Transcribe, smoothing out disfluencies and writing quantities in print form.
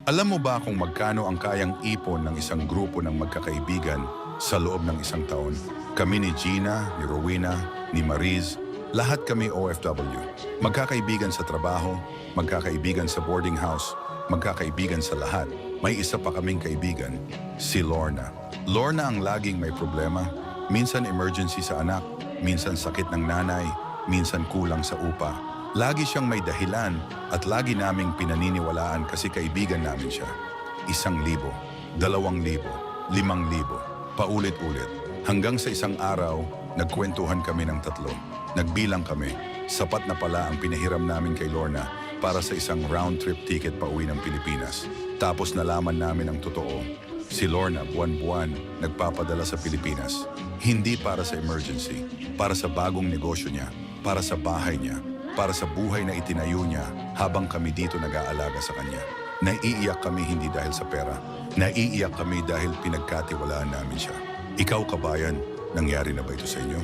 Alam mo ba kung magkano ang kayang ipon ng isang grupo ng magkakaibigan sa loob ng isang taon? Kami ni Gina, ni Rowena, ni Mariz, lahat kami OFW. Magkakaibigan sa trabaho, magkakaibigan sa boarding house, magkakaibigan sa lahat. May isa pa kaming kaibigan, si Lorna. Lorna ang laging may problema, minsan emergency sa anak, minsan sakit ng nanay, minsan kulang sa upa. Lagi siyang may dahilan at lagi naming pinaniniwalaan kasi kaibigan namin siya. 1,000, 2,000, 5,000, paulit-ulit. Hanggang sa isang araw, nagkwentuhan kami ng 3. Nagbilang kami, sapat na pala ang pinahiram namin kay Lorna para sa isang round-trip ticket pauwi ng Pilipinas. Tapos nalaman namin ang totoo. Si Lorna buwan-buwan nagpapadala sa Pilipinas. Hindi para sa emergency, para sa bagong negosyo niya, para sa bahay niya, para sa buhay na itinayo niya habang kami dito nag-aalaga sa kanya. Naiiyak kami hindi dahil sa pera. Naiiyak kami dahil pinagkatiwalaan namin siya. Ikaw kabayan, nangyari na ba ito sa inyo?